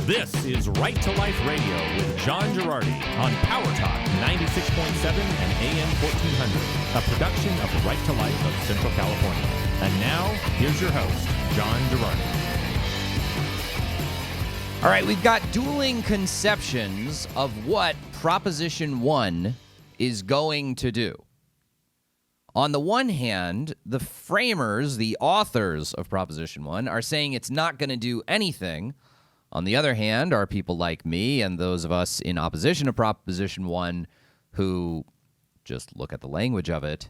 This is Right to Life Radio with John Girardi on Power Talk 96.7 and AM 1400, a production of the Right to Life of Central California. And now, here's your host, John Girardi. All right, we've got dueling conceptions of what Proposition 1 is going to do. On the one hand, the framers, the authors of Proposition 1, are saying it's not going to do anything. On the other hand, are people like me and those of us in opposition to Proposition 1 who just look at the language of it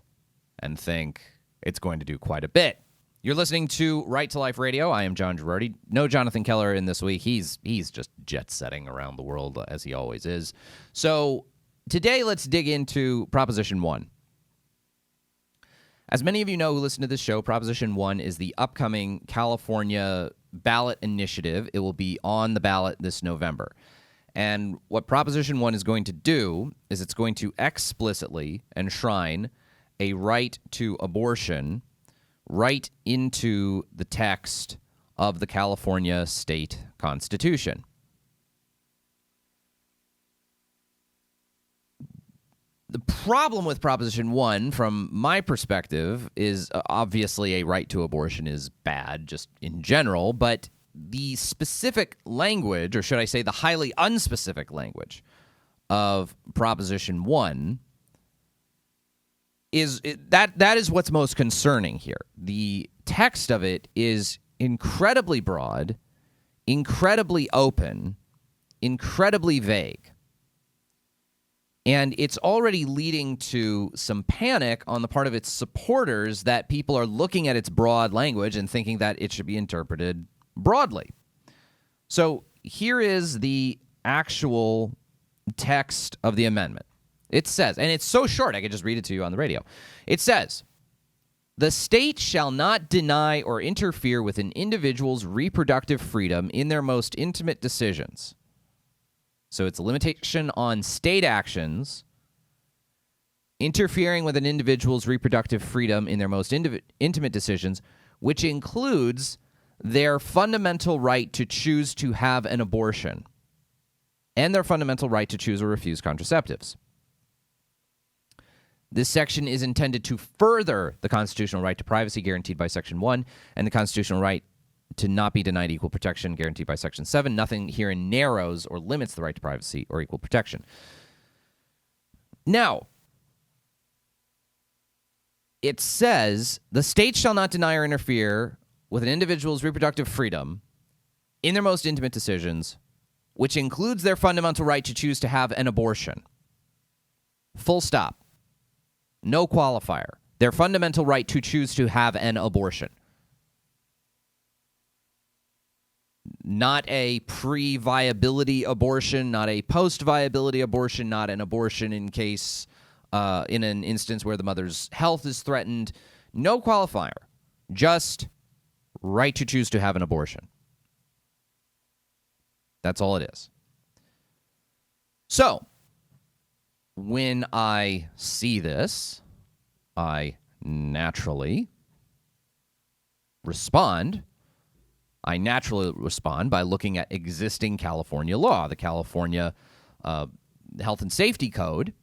and think it's going to do quite a bit. You're listening to Right to Life Radio. I am John Girardi. No Jonathan Keller in this week. He's just jet-setting around the world as he always is. So today, let's dig into Proposition 1. As many of you know who listen to this show, Proposition 1 is the upcoming California ballot initiative. It will be on the ballot this November. And what Proposition 1 is going to do is it's going to explicitly enshrine a right to abortion right into the text of the California state constitution. The problem with Proposition 1, from my perspective, is obviously a right to abortion is bad just in general, but the specific language, or should I say the highly unspecific language of Proposition 1 that is what's most concerning here. The text of it is incredibly broad, incredibly open, incredibly vague. And it's already leading to some panic on the part of its supporters that people are looking at its broad language and thinking that it should be interpreted broadly. So here is the actual text of the amendment. It says, and it's so short I could just read it to you on the radio. It says, "The state shall not deny or interfere with an individual's reproductive freedom in their most intimate decisions." So it's a limitation on state actions interfering with an individual's reproductive freedom in their most intimate decisions, which includes their fundamental right to choose to have an abortion and their fundamental right to choose or refuse contraceptives. This section is intended to further the constitutional right to privacy guaranteed by Section 1 and the constitutional right to not be denied equal protection guaranteed by Section 7. Nothing herein narrows or limits the right to privacy or equal protection. Now, it says, "The state shall not deny or interfere with an individual's reproductive freedom in their most intimate decisions, which includes their fundamental right to choose to have an abortion." Full stop. No qualifier. Their fundamental right to choose to have an abortion. Not a pre-viability abortion, not a post-viability abortion, not an abortion in case, in an instance where the mother's health is threatened. No qualifier. Just right to choose to have an abortion. That's all it is. So, when I see this, I naturally respond. I naturally respond by looking at existing California law. The California Health and Safety Code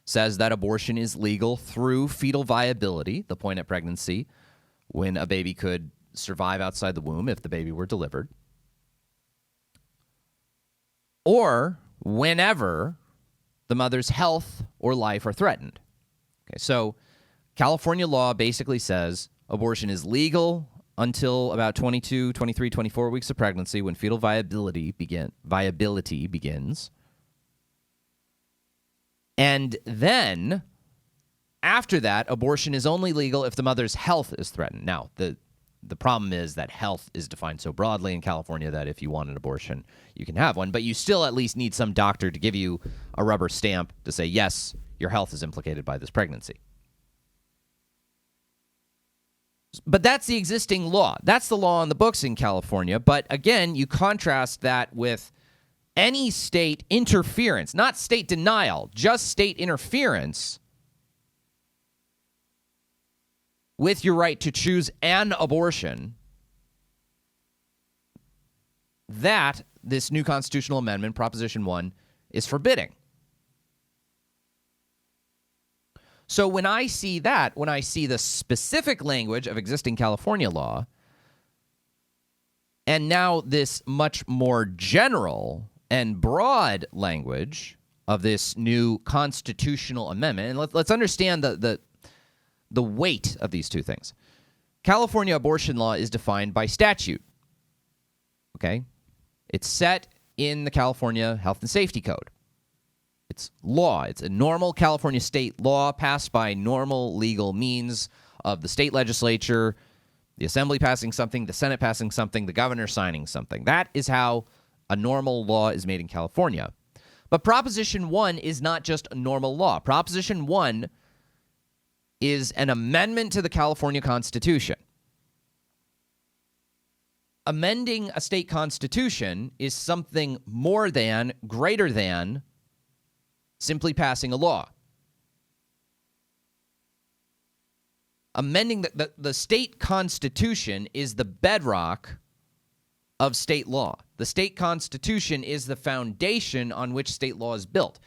says that abortion is legal through fetal viability, the point at pregnancy when a baby could survive outside the womb if the baby were delivered, or whenever the mother's health or life are threatened. Okay, so California law basically says abortion is legal until about 22, 23, 24 weeks of pregnancy when fetal viability begins. And then, after that, abortion is only legal if the mother's health is threatened. Now, the problem is that health is defined so broadly in California that if you want an abortion, you can have one. But you still at least need some doctor to give you a rubber stamp to say, yes, your health is implicated by this pregnancy. But that's the existing law. That's the law on the books in California. But again, you contrast that with any state interference, not state denial, just state interference with your right to choose an abortion. That this new constitutional amendment, Proposition 1, is forbidding. So when I see that, when I see the specific language of existing California law, and now this much more general and broad language of this new constitutional amendment, and let's understand the weight of these two things. California abortion law is defined by statute. Okay? It's set in the California Health and Safety Code. It's law. It's a normal California state law passed by normal legal means of the state legislature, the assembly passing something, the Senate passing something, the governor signing something. That is how a normal law is made in California. But Proposition 1 is not just a normal law. Proposition 1 is an amendment to the California Constitution. Amending a state constitution is something more than, greater than, simply passing a law. Amending the state constitution is the bedrock of state law. The state constitution is the foundation on which state law is built.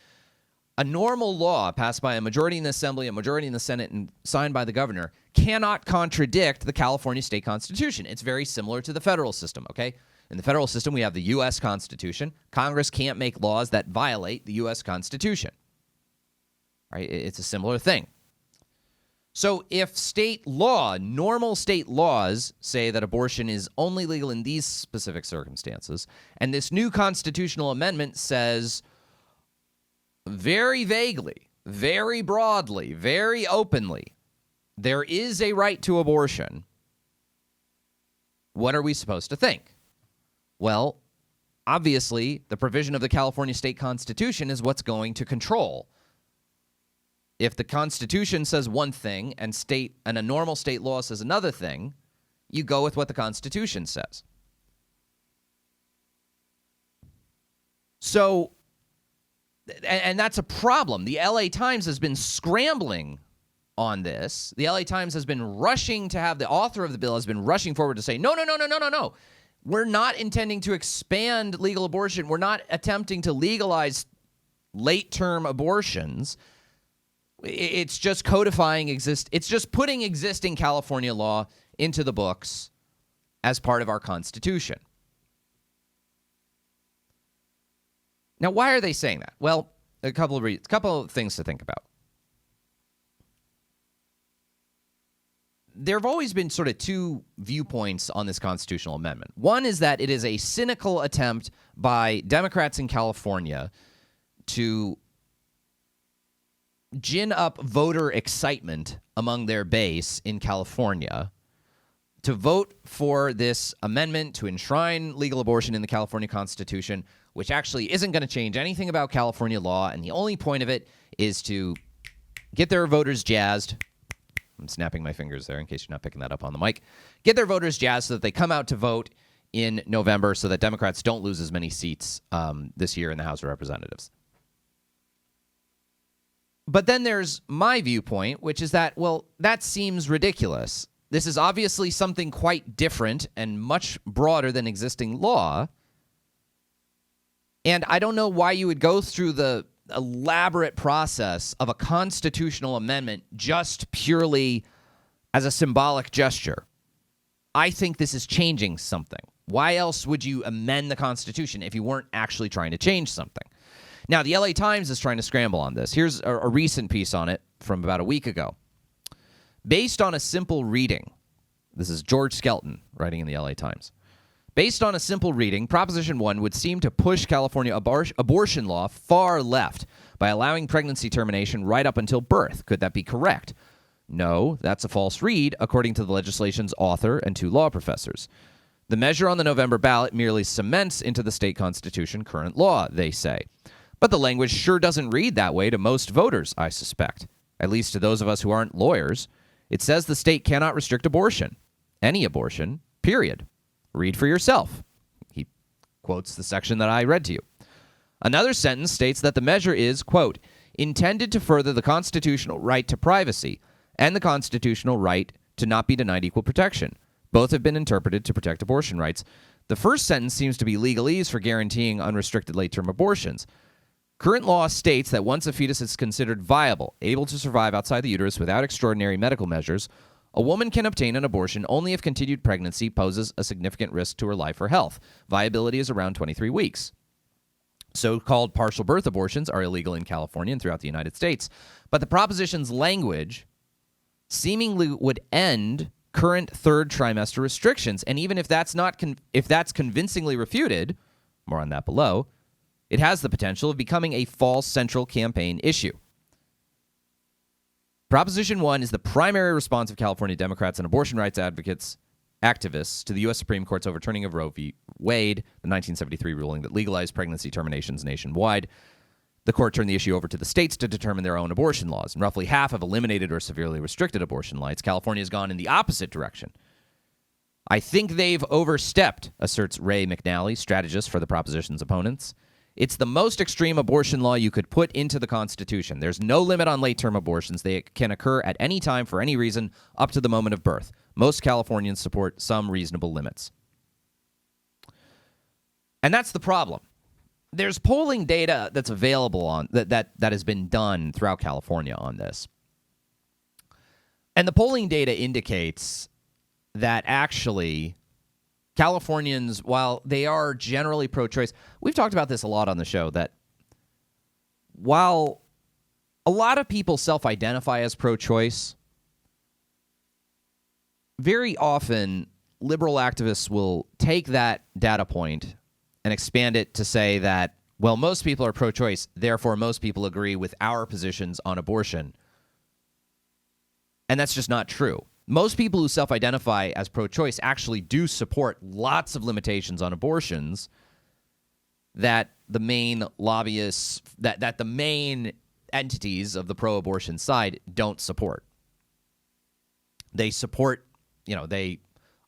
A normal law passed by a majority in the Assembly, a majority in the Senate, and signed by the governor cannot contradict the California state constitution. It's very similar to the federal system, okay? In the federal system, we have the U.S. Constitution. Congress can't make laws that violate the U.S. Constitution. Right? It's a similar thing. So if state law, normal state laws, say that abortion is only legal in these specific circumstances, and this new constitutional amendment says very vaguely, very broadly, very openly, there is a right to abortion, what are we supposed to think? Well, obviously, the provision of the California state constitution is what's going to control. If the Constitution says one thing and a normal state law says another thing, you go with what the Constitution says. So, and that's a problem. The LA Times has been scrambling on this. The LA Times has been rushing to have the author of the bill has been rushing forward to say, no. We're not intending to expand legal abortion. We're not attempting to legalize late-term abortions. It's just codifying it's just putting existing California law into the books as part of our Constitution. Now, why are they saying that? Well, a couple of things to think about. There have always been sort of two viewpoints on this constitutional amendment. One is that it is a cynical attempt by Democrats in California to gin up voter excitement among their base in California to vote for this amendment to enshrine legal abortion in the California Constitution, which actually isn't going to change anything about California law, and the only point of it is to get their voters jazzed. I'm snapping my fingers there in case you're not picking that up on the mic. Get their voters jazzed so that they come out to vote in November so that Democrats don't lose as many seats this year in the House of Representatives. But then there's my viewpoint, which is that, well, that seems ridiculous. This is obviously something quite different and much broader than existing law. And I don't know why you would go through the elaborate process of a constitutional amendment just purely as a symbolic gesture. I think this is changing something. Why else would you amend the Constitution if you weren't actually trying to change something? Now, the LA Times is trying to scramble on this. Here's a recent piece on it from about a week ago. Based on a simple reading, this is George Skelton writing in the LA Times. Based on a simple reading, Proposition 1 would seem to push California abortion law far left by allowing pregnancy termination right up until birth. Could that be correct? No, that's a false read, according to the legislation's author and two law professors. The measure on the November ballot merely cements into the state constitution current law, they say. But the language sure doesn't read that way to most voters, I suspect. At least to those of us who aren't lawyers. It says the state cannot restrict abortion. Any abortion, period. Read for yourself. He quotes the section that I read to you. Another sentence states that the measure is, quote, intended to further the constitutional right to privacy and the constitutional right to not be denied equal protection. Both have been interpreted to protect abortion rights. The first sentence seems to be legalese for guaranteeing unrestricted late-term abortions. Current law states that once a fetus is considered viable, able to survive outside the uterus without extraordinary medical measures, a woman can obtain an abortion only if continued pregnancy poses a significant risk to her life or health. Viability is around 23 weeks. So-called partial birth abortions are illegal in California and throughout the United States. But the proposition's language seemingly would end current third trimester restrictions. And even if that's convincingly refuted, more on that below, it has the potential of becoming a false central campaign issue. Proposition 1 is the primary response of California Democrats and abortion rights activists to the U.S. Supreme Court's overturning of Roe v. Wade, the 1973 ruling that legalized pregnancy terminations nationwide. The court turned the issue over to the states to determine their own abortion laws, and roughly half have eliminated or severely restricted abortion rights. California has gone in the opposite direction. I think they've overstepped, asserts Ray McNally, strategist for the proposition's opponents. It's the most extreme abortion law you could put into the Constitution. There's no limit on late-term abortions. They can occur at any time for any reason up to the moment of birth. Most Californians support some reasonable limits. And that's the problem. There's polling data that's available on that has been done throughout California on this. And the polling data indicates that actually Californians, while they are generally pro-choice, we've talked about this a lot on the show, that while a lot of people self-identify as pro-choice, very often liberal activists will take that data point and expand it to say that, well, most people are pro-choice, therefore most people agree with our positions on abortion. And that's just not true. Most people who self-identify as pro-choice actually do support lots of limitations on abortions that the main lobbyists, that the main entities of the pro-abortion side don't support. They support,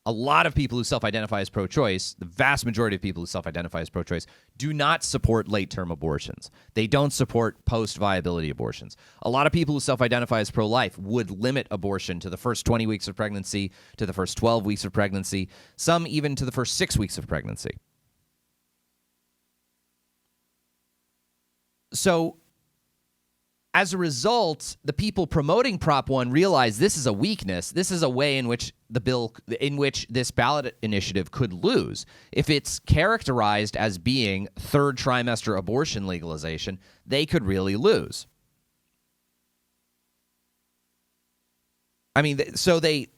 a lot of people who self-identify as pro-choice, the vast majority of people who self-identify as pro-choice, do not support late-term abortions. They don't support post-viability abortions. A lot of people who self-identify as pro-life would limit abortion to the first 20 weeks of pregnancy, to the first 12 weeks of pregnancy, some even to the first 6 weeks of pregnancy. So, as a result, the people promoting Prop 1 realize this is a weakness. This is a way in which this ballot initiative could lose. If it's characterized as being third trimester abortion legalization, they could really lose. I mean, so they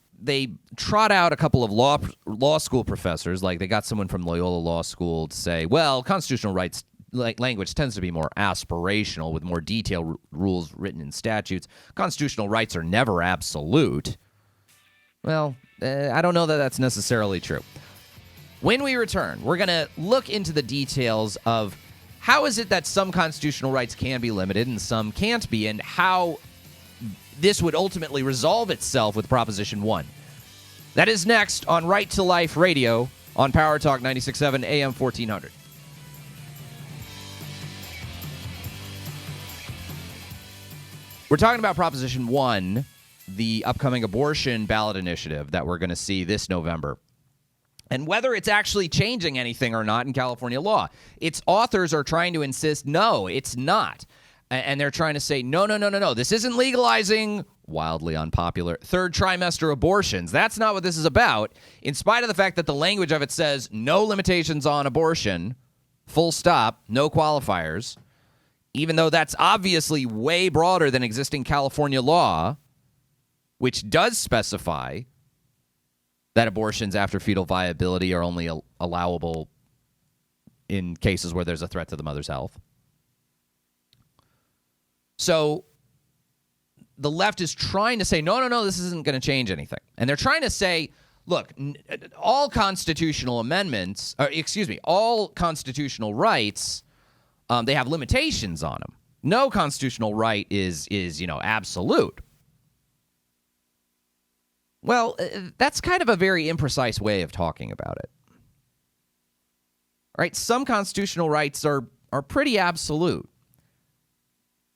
trot out a couple of law school professors, like they got someone from Loyola Law School to say, well, constitutional rights language tends to be more aspirational with more detailed rules written in statutes. Constitutional rights are never absolute. Well, I don't know that that's necessarily true. When we return, we're going to look into the details of how is it that some constitutional rights can be limited and some can't be, and how this would ultimately resolve itself with Proposition 1. That is next on Right to Life Radio on Power Talk 96.7 AM 1400. We're talking about Proposition 1, the upcoming abortion ballot initiative that we're going to see this November, and whether it's actually changing anything or not in California law. Its authors are trying to insist, no, it's not. And they're trying to say, no, this isn't legalizing, wildly unpopular, third trimester abortions. That's not what this is about, in spite of the fact that the language of it says no limitations on abortion, full stop, no qualifiers. Even though that's obviously way broader than existing California law, which does specify that abortions after fetal viability are only allowable in cases where there's a threat to the mother's health. So the left is trying to say, no, this isn't going to change anything. And they're trying to say, look, all constitutional amendments, all constitutional rights, they have limitations on them. No constitutional right is absolute. Well, that's kind of a very imprecise way of talking about it. All right, some constitutional rights are pretty absolute.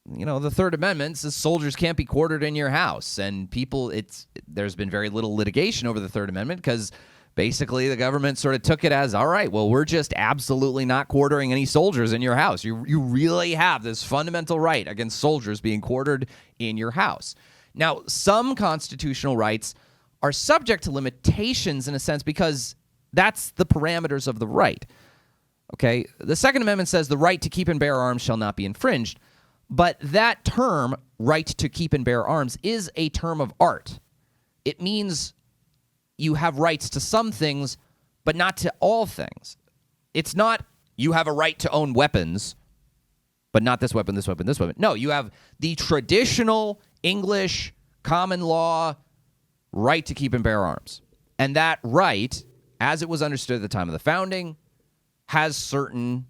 The Third Amendment says soldiers can't be quartered in your house, and there's been very little litigation over the Third Amendment because Basically, the government sort of took it as, all right, well, we're just absolutely not quartering any soldiers in your house. You really have this fundamental right against soldiers being quartered in your house. Now, some constitutional rights are subject to limitations in a sense because that's the parameters of the right. Okay? The Second Amendment says the right to keep and bear arms shall not be infringed. But that term, right to keep and bear arms, is a term of art. It means you have rights to some things, but not to all things. It's not you have a right to own weapons, but not this weapon, this weapon, this weapon. No, you have the traditional English common law right to keep and bear arms. And that right, as it was understood at the time of the founding, has certain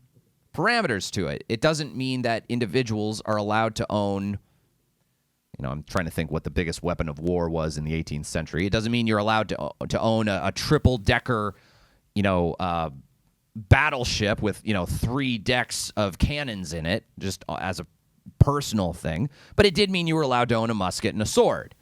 parameters to it. It doesn't mean that individuals are allowed to own, I'm trying to think what the biggest weapon of war was in the 18th century. It doesn't mean you're allowed to own a triple-decker, battleship with, 3 decks of cannons in it, just as a personal thing. But it did mean you were allowed to own a musket and a sword.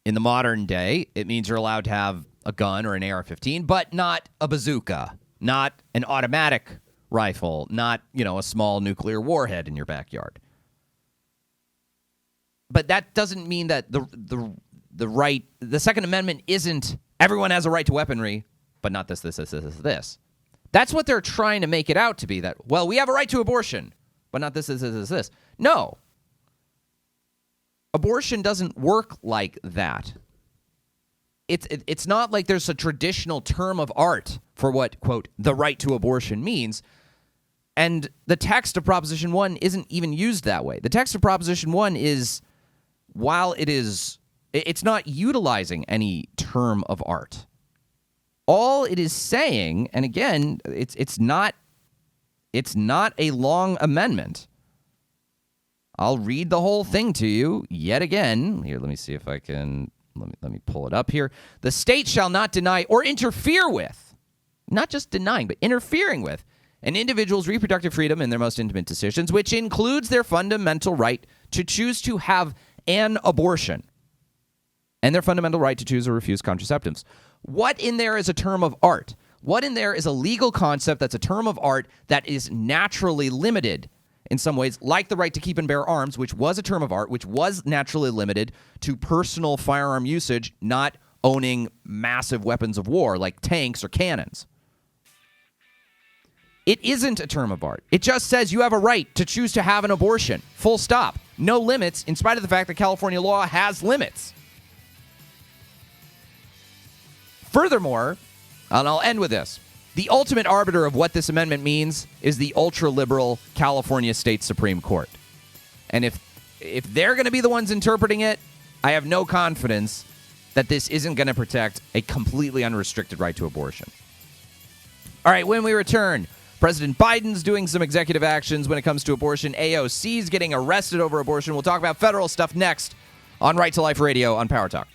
In the modern day, it means you're allowed to have a gun or an AR-15, but not a bazooka, not an automatic rifle, not, a small nuclear warhead in your backyard. But that doesn't mean that the right, the Second Amendment isn't everyone has a right to weaponry, but not this. That's what they're trying to make it out to be, that, well, we have a right to abortion, but not this. No. Abortion doesn't work like that. It's not like there's a traditional term of art for what, quote, the right to abortion means. And the text of Proposition 1 isn't even used that way. The text of Proposition 1 is, while it's not utilizing any term of art. All it is saying, and again, it's not a long amendment. I'll read the whole thing to you yet again. Here, let me see if I can, let me pull it up here. The state shall not deny or interfere with, not just denying, but interfering with, an individual's reproductive freedom in their most intimate decisions, which includes their fundamental right to choose to have an abortion and their fundamental right to choose or refuse contraceptives. What in there is a term of art? What in there is a legal concept that's a term of art that is naturally limited in some ways, like the right to keep and bear arms, which was a term of art, which was naturally limited to personal firearm usage, not owning massive weapons of war like tanks or cannons. It isn't a term of art. It just says you have a right to choose to have an abortion. Full stop. No limits, in spite of the fact that California law has limits. Furthermore, and I'll end with this, the ultimate arbiter of what this amendment means is the ultra-liberal California State Supreme Court. And if they're going to be the ones interpreting it, I have no confidence that this isn't going to protect a completely unrestricted right to abortion. All right, when we return, President Biden's doing some executive actions when it comes to abortion. AOC's getting arrested over abortion. We'll talk about federal stuff next on Right to Life Radio on Power Talk.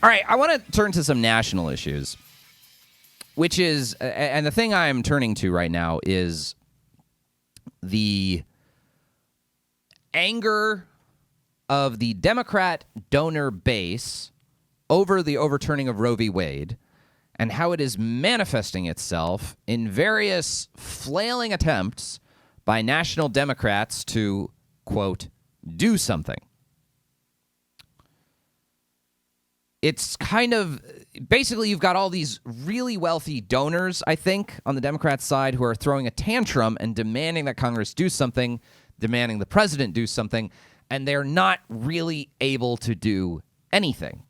All right, I want to turn to some national issues, which is, and the thing I'm turning to right now is the anger of the Democrat donor base over the overturning of Roe v. Wade and how it is manifesting itself in various flailing attempts by national Democrats to, quote, do something. It's kind of, basically you've got all these really wealthy donors, I think, on the Democrat side who are throwing a tantrum and demanding that Congress do something, demanding the president do something, and they're not really able to do anything.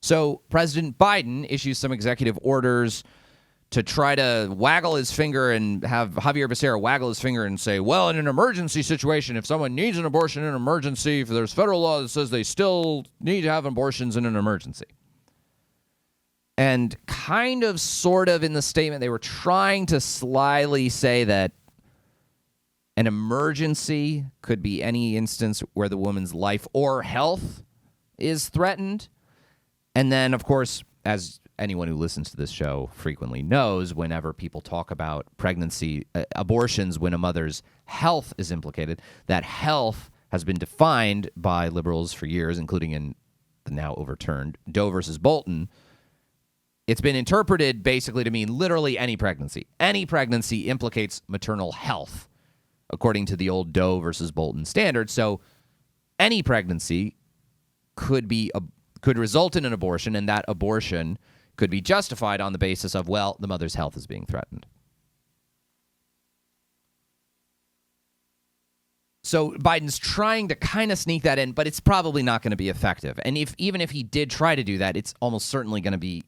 So President Biden issues some executive orders to try to waggle his finger and have Javier Becerra waggle his finger and say, well, in an emergency situation, if someone needs an abortion in an emergency, if there's federal law that says they still need to have abortions in an emergency. And kind of, sort of in the statement, they were trying to slyly say that an emergency could be any instance where the woman's life or health is threatened. And then, of course, as anyone who listens to this show frequently knows, whenever people talk about pregnancy, abortions, when a mother's health is implicated, that health has been defined by liberals for years, including in the now overturned Doe versus Bolton. It's been interpreted basically to mean literally any pregnancy. Any pregnancy implicates maternal health, according to the old Doe versus Bolton standard. So any pregnancy could result in an abortion, and that abortion could be justified on the basis of, well, the mother's health is being threatened. So Biden's trying to kind of sneak that in, but it's probably not going to be effective. And even if he did try to do that, it's almost certainly going to be,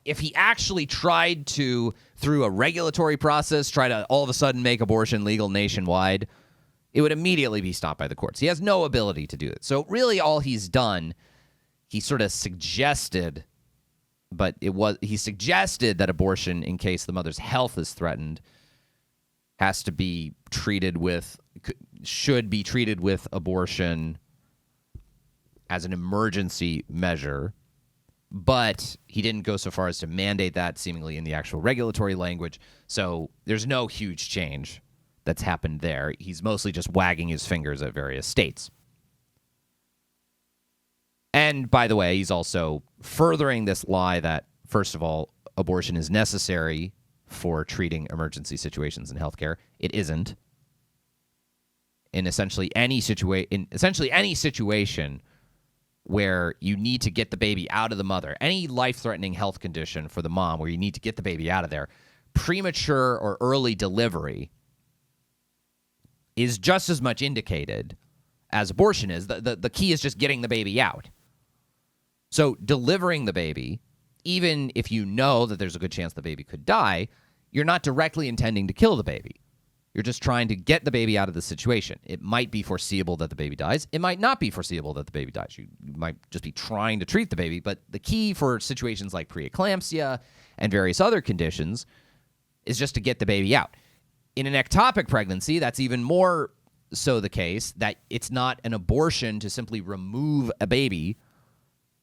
if he actually tried to, through a regulatory process, try to all of a sudden make abortion legal nationwide, it would immediately be stopped by the courts. He has no ability to do it. So really all he's done, he sort of suggested, he suggested that abortion, in case the mother's health is threatened, should be treated with abortion as an emergency measure. But he didn't go so far as to mandate that, seemingly, in the actual regulatory language. So there's no huge change that's happened there. He's mostly just wagging his fingers at various states. And, by the way, he's also furthering this lie that, first of all, abortion is necessary for treating emergency situations in healthcare. It isn't. In essentially any situation where you need to get the baby out of the mother, any life-threatening health condition for the mom where you need to get the baby out of there, premature or early delivery is just as much indicated as abortion is. The key is just getting the baby out. So delivering the baby, even if you know that there's a good chance the baby could die, you're not directly intending to kill the baby. You're just trying to get the baby out of the situation. It might be foreseeable that the baby dies. It might not be foreseeable that the baby dies. You might just be trying to treat the baby. But the key for situations like preeclampsia and various other conditions is just to get the baby out. In an ectopic pregnancy, that's even more so the case, that it's not an abortion to simply remove a baby.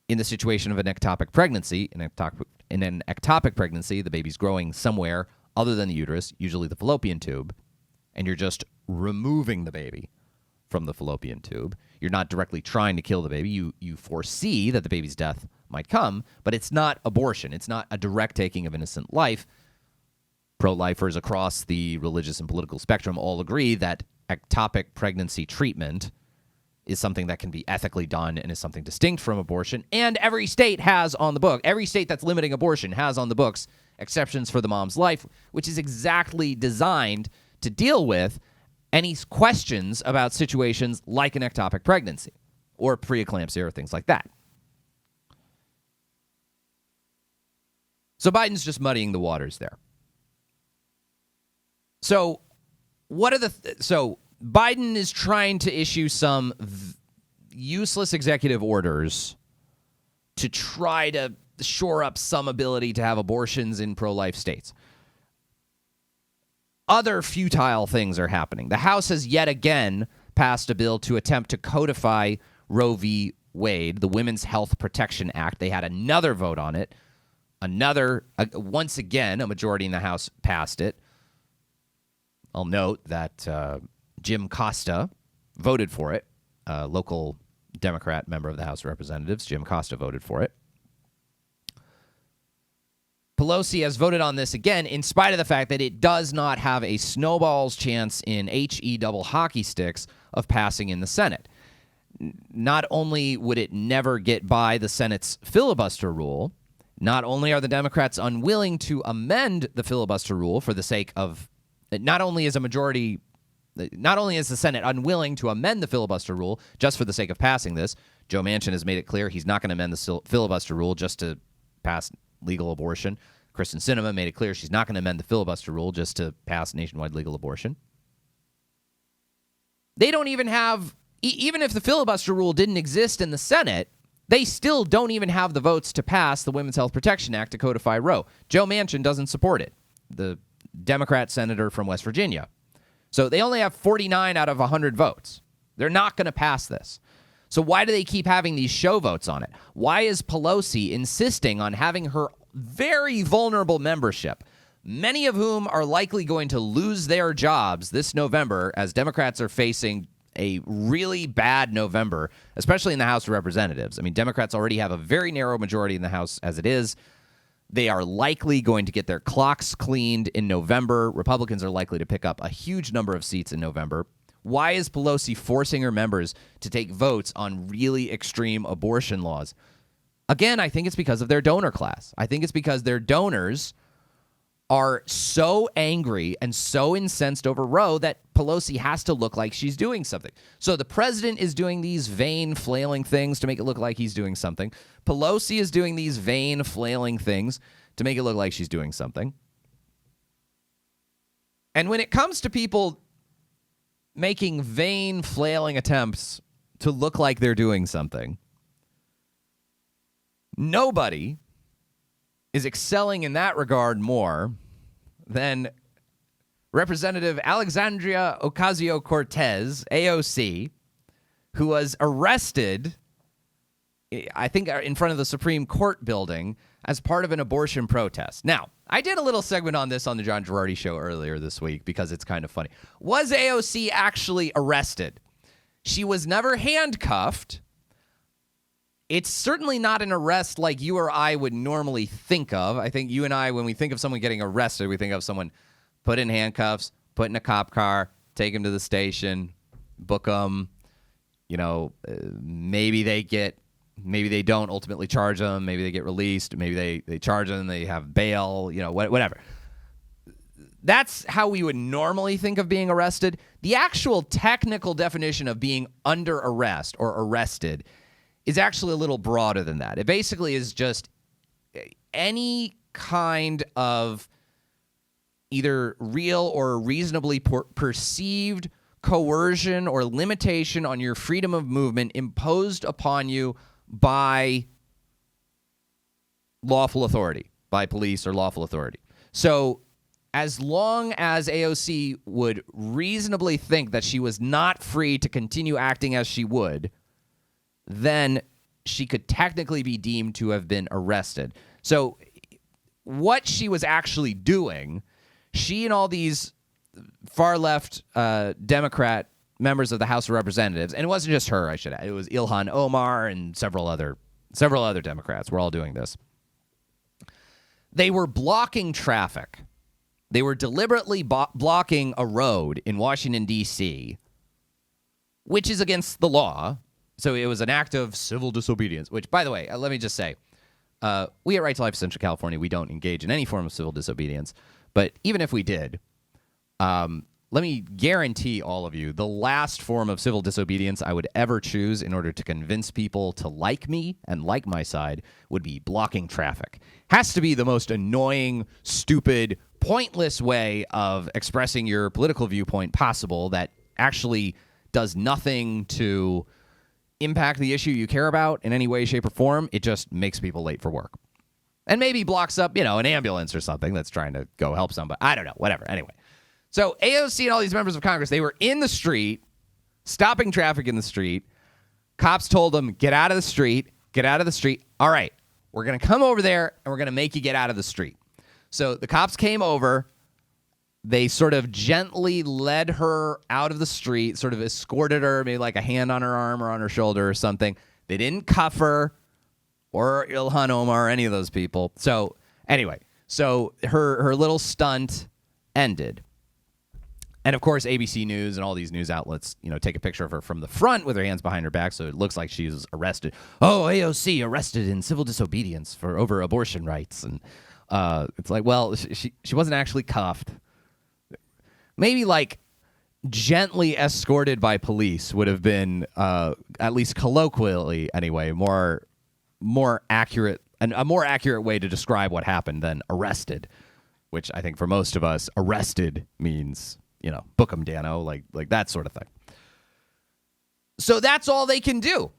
In the situation of an ectopic pregnancy, in an ectopic pregnancy, the baby's growing somewhere other than the uterus, usually the fallopian tube, and you're just removing the baby from the fallopian tube. You're not directly trying to kill the baby. You foresee that the baby's death might come, but it's not abortion. It's not a direct taking of innocent life. Pro-lifers across the religious and political spectrum all agree that ectopic pregnancy treatment is something that can be ethically done and is something distinct from abortion. And every state has on the book, every state that's limiting abortion has on the books exceptions for the mom's life, which is exactly designed to deal with any questions about situations like an ectopic pregnancy or preeclampsia or things like that. So Biden's just muddying the waters there. So Biden is trying to issue some useless executive orders to try to shore up some ability to have abortions in pro-life states. Other futile things are happening. The House has yet again passed a bill to attempt to codify Roe v. Wade, the Women's Health Protection Act. They had another vote on it. Once again, a majority in the House passed it. I'll note that Jim Costa voted for it. Local Democrat member of the House of Representatives, Jim Costa, voted for it. Pelosi has voted on this again in spite of the fact that it does not have a snowball's chance in HE double hockey sticks of passing in the Senate. Not only would it never get by the Senate's filibuster rule, not only are the Democrats unwilling to amend the filibuster rule for the sake of, not only is the Senate unwilling to amend the filibuster rule just for the sake of passing this, Joe Manchin has made it clear he's not going to amend the filibuster rule just to pass legal abortion. Kristen Sinema made it clear she's not going to amend the filibuster rule just to pass nationwide legal abortion. They don't even have, even if the filibuster rule didn't exist in the Senate, they still don't even have the votes to pass the Women's Health Protection Act to codify Roe. Joe Manchin doesn't support it, the Democrat senator from West Virginia. So they only have 49 out of 100 votes. They're not going to pass this. So why do they keep having these show votes on it? Why is Pelosi insisting on having her very vulnerable membership, many of whom are likely going to lose their jobs this November as Democrats are facing a really bad November, especially in the House of Representatives. I mean, Democrats already have a very narrow majority in the House as it is. They are likely going to get their clocks cleaned in November. Republicans are likely to pick up a huge number of seats in November. Why is Pelosi forcing her members to take votes on really extreme abortion laws? Again, I think it's because of their donor class. I think it's because their donors are so angry and so incensed over Roe that Pelosi has to look like she's doing something. So the president is doing these vain, flailing things to make it look like he's doing something. Pelosi is doing these vain, flailing things to make it look like she's doing something. And when it comes to people making vain, flailing attempts to look like they're doing something, nobody is excelling in that regard more than Representative Alexandria Ocasio-Cortez, AOC, who was arrested, I think, in front of the Supreme Court building as part of an abortion protest. Now, I did a little segment on this on the John Girardi show earlier this week because it's kind of funny. Was AOC actually arrested? She was never handcuffed. It's certainly not an arrest like you or I would normally think of. I think you and I, when we think of someone getting arrested, we think of someone put in handcuffs, put in a cop car, take him to the station, book them. Maybe they don't ultimately charge them. Maybe they get released. Maybe they charge them. They have bail, whatever. That's how we would normally think of being arrested. The actual technical definition of being under arrest or arrested is actually a little broader than that. It basically is just any kind of either real or reasonably perceived coercion or limitation on your freedom of movement imposed upon you by lawful authority, by police or lawful authority. So as long as AOC would reasonably think that she was not free to continue acting as she would, then she could technically be deemed to have been arrested. So what she was actually doing, she and all these far-left Democrat members of the House of Representatives, and it wasn't just her, I should add. It was Ilhan Omar and several other Democrats were all doing this. They were blocking traffic. They were deliberately blocking a road in Washington, D.C., which is against the law. So it was an act of civil disobedience, which, by the way, let me just say, we at Right to Life Central California, we don't engage in any form of civil disobedience. But even if we did, let me guarantee all of you, the last form of civil disobedience I would ever choose in order to convince people to like me and like my side would be blocking traffic. Has to be the most annoying, stupid, pointless way of expressing your political viewpoint possible that actually does nothing to impact the issue you care about in any way, shape, or form. It just makes people late for work. And maybe blocks up, an ambulance or something that's trying to go help somebody. I don't know, whatever. Anyway. So AOC and all these members of Congress, they were in the street, stopping traffic in the street. Cops told them, get out of the street, get out of the street. All right, we're going to come over there and we're going to make you get out of the street. So the cops came over. They sort of gently led her out of the street, sort of escorted her, maybe like a hand on her arm or on her shoulder or something. They didn't cuff her or Ilhan Omar or any of those people. So anyway, her little stunt ended. And of course, ABC News and all these news outlets, take a picture of her from the front with her hands behind her back, so it looks like she's arrested. Oh, AOC arrested in civil disobedience for over abortion rights, and it's like, well, she wasn't actually cuffed. Maybe like gently escorted by police would have been, at least colloquially anyway, more accurate, and a more accurate way to describe what happened than arrested, which I think for most of us, arrested means, book 'em, Dano, like that sort of thing. So that's all they can do.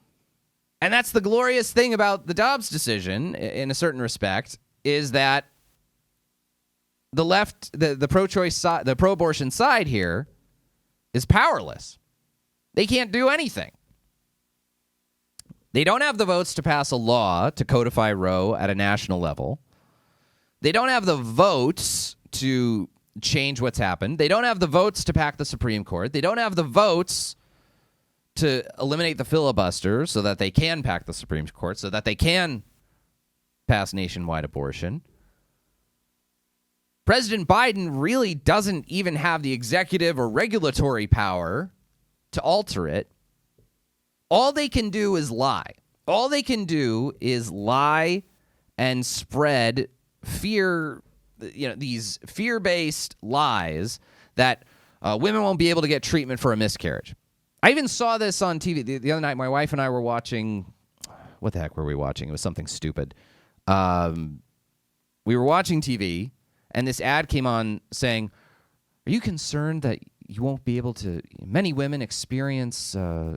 And that's the glorious thing about the Dobbs decision, in a certain respect, is that the left, the pro-choice side, the pro-abortion side here is powerless. They can't do anything. They don't have the votes to pass a law to codify Roe at a national level. They don't have the votes to change what's happened. They don't have the votes to pack the Supreme Court. They don't have the votes to eliminate the filibuster so that they can pack the Supreme Court, so that they can pass nationwide abortion. President Biden really doesn't even have the executive or regulatory power to alter it. All they can do is lie. All they can do is lie and spread fear, these fear-based lies that women won't be able to get treatment for a miscarriage. I even saw this on TV. The other night, my wife and I were watching, what the heck were we watching? It was something stupid. We were watching TV, and this ad came on saying, are you concerned that you won't be able to, many women experience, are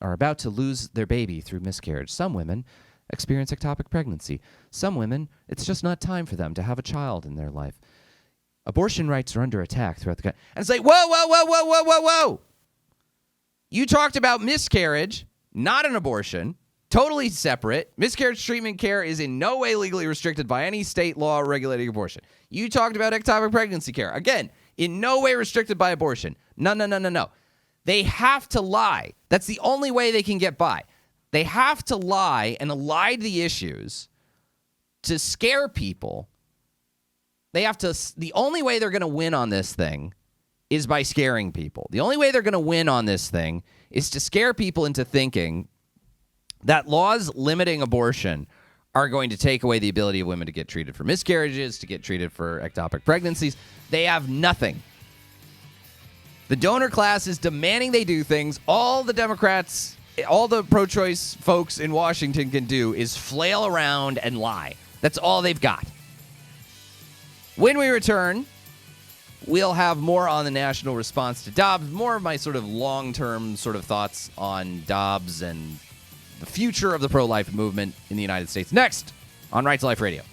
about to lose their baby through miscarriage. Some women experience ectopic pregnancy. Some women, it's just not time for them to have a child in their life. Abortion rights are under attack throughout the country. And it's like, whoa. You talked about miscarriage, not an abortion, totally separate. Miscarriage treatment care is in no way legally restricted by any state law regulating abortion. You talked about ectopic pregnancy care. Again, in no way restricted by abortion. No. They have to lie. That's the only way they can get by. They have to lie and elide the issues to scare people. The only way they're going to win on this thing is by scaring people. The only way they're going to win on this thing is to scare people into thinking that laws limiting abortion are going to take away the ability of women to get treated for miscarriages, to get treated for ectopic pregnancies. They have nothing. The donor class is demanding they do things. All the Democrats, all the pro-choice folks in Washington can do is flail around and lie. That's all they've got. When we return, we'll have more on the national response to Dobbs, more of my sort of long-term sort of thoughts on Dobbs and the future of the pro-life movement in the United States. Next on Right to Life Radio.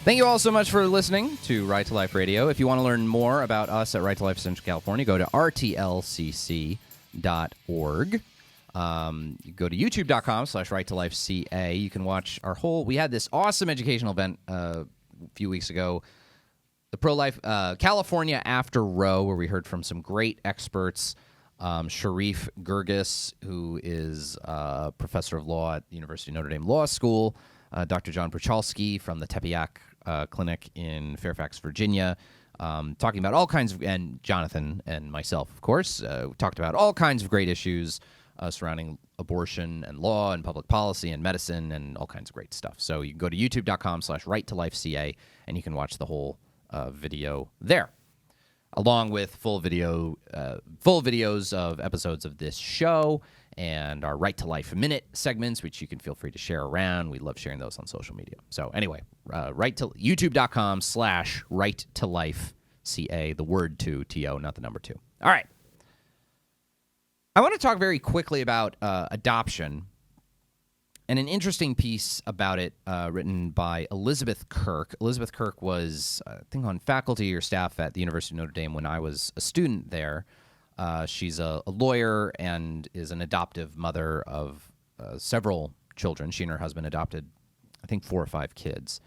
Thank you all so much for listening to Right to Life Radio. If you want to learn more about us at Right to Life Central California, go to rtlcc.org. Go to youtube.com/righttolifeca. You can watch our we had this awesome educational event a few weeks ago, the Pro-Life California After Roe, where we heard from some great experts. Sharif Gergis, who is a professor of law at the University of Notre Dame Law School, Dr. John Prochalski from the Tepeyac Clinic in Fairfax, Virginia, talking about all kinds of, and Jonathan and myself, of course, talked about all kinds of great issues surrounding abortion and law and public policy and medicine and all kinds of great stuff. So you can go to youtube.com/righttolifeca and you can watch the whole video there, along with full videos of episodes of this show and our Right to Life Minute segments, which you can feel free to share around. We love sharing those on social media. So anyway, youtube.com/righttolifeca, the word 2, T-O, not the number 2. All right. I want to talk very quickly about adoption and an interesting piece about it written by Elizabeth Kirk. Elizabeth Kirk was, I think, on faculty or staff at the University of Notre Dame when I was a student there. She's a lawyer and is an adoptive mother of several children. She and her husband adopted, I think, 4 or 5 kids.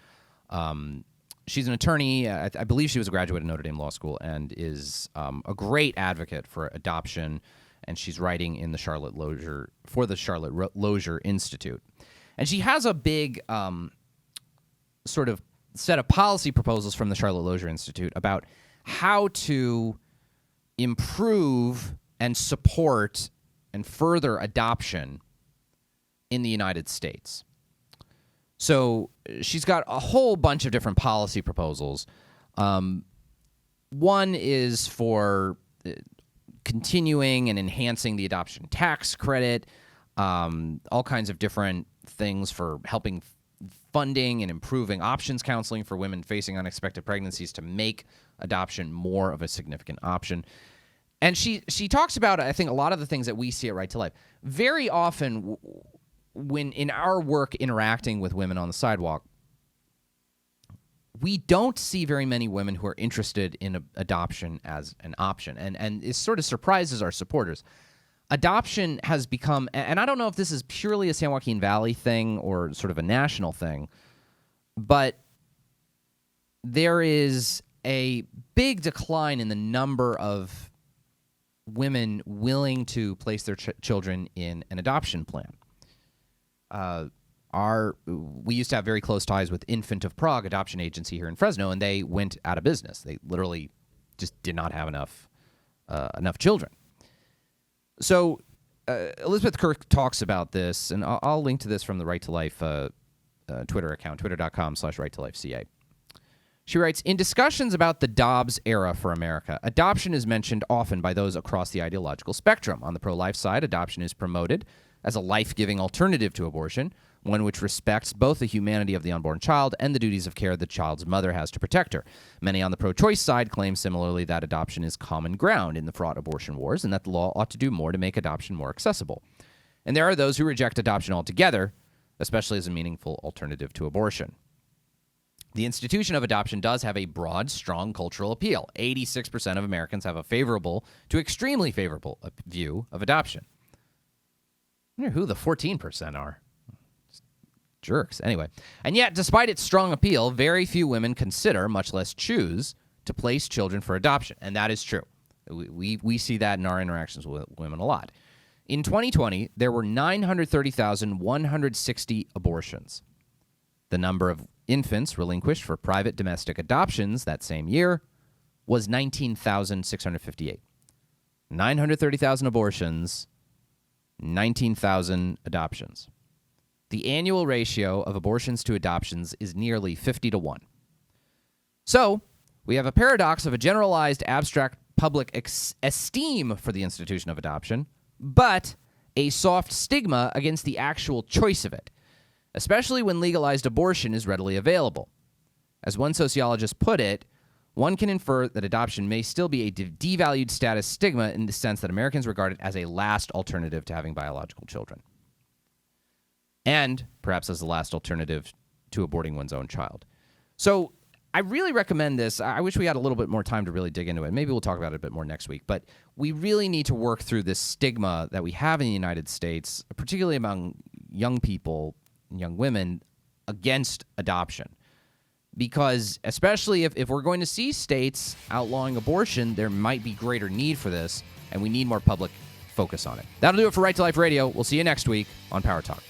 She's an attorney. I believe she was a graduate of Notre Dame Law School and is a great advocate for adoption. And she's writing in the Charlotte Lozier Institute. And she has a big sort of set of policy proposals from the Charlotte Lozier Institute about how to improve and support and further adoption in the United States. So she's got a whole bunch of different policy proposals. One is for continuing and enhancing the adoption tax credit, all kinds of different things for helping funding and improving options counseling for women facing unexpected pregnancies to make adoption more of a significant option. And she talks about, I think, a lot of the things that we see at Right to Life. Very often when in our work interacting with women on the sidewalk, we don't see very many women who are interested in adoption as an option, and it sort of surprises our supporters. adoption has become, and I don't know if this is purely a San Joaquin Valley thing or sort of a national thing, but there is a big decline in the number of women willing to place their children in an adoption plan. We used to have very close ties with Infant of Prague adoption agency here in Fresno, and they went out of business. They literally just did not have enough children. So Elizabeth Kirk talks about this, and I'll link to this from the Right to Life Twitter account, twitter.com/righttolifeca. She writes, in discussions about the Dobbs era for America, adoption is mentioned often by those across the ideological spectrum. On the pro-life side, adoption is promoted as a life-giving alternative to abortion, one which respects both the humanity of the unborn child and the duties of care the child's mother has to protect her. Many on the pro-choice side claim similarly that adoption is common ground in the fraught abortion wars and that the law ought to do more to make adoption more accessible. And there are those who reject adoption altogether, especially as a meaningful alternative to abortion. The institution of adoption does have a broad, strong cultural appeal. 86% of Americans have a favorable to extremely favorable view of adoption. I wonder who the 14% are. Jerks. Anyway. And yet, despite its strong appeal, very few women consider, much less choose, to place children for adoption. And that is true. We see that in our interactions with women a lot. In 2020, there were 930,160 abortions. The number of infants relinquished for private domestic adoptions that same year was 19,658. 930,000 abortions, 19,000 adoptions. The annual ratio of abortions to adoptions is nearly 50-1. So, we have a paradox of a generalized abstract public esteem for the institution of adoption, but a soft stigma against the actual choice of it, especially when legalized abortion is readily available. As one sociologist put it, one can infer that adoption may still be a devalued status stigma in the sense that Americans regard it as a last alternative to having biological children. And perhaps as the last alternative to aborting one's own child. So I really recommend this. I wish we had a little bit more time to really dig into it. Maybe we'll talk about it a bit more next week. But we really need to work through this stigma that we have in the United States, particularly among young people, young women, against adoption. Because especially if we're going to see states outlawing abortion, there might be greater need for this, and we need more public focus on it. That'll do it for Right to Life Radio. We'll see you next week on Power Talk.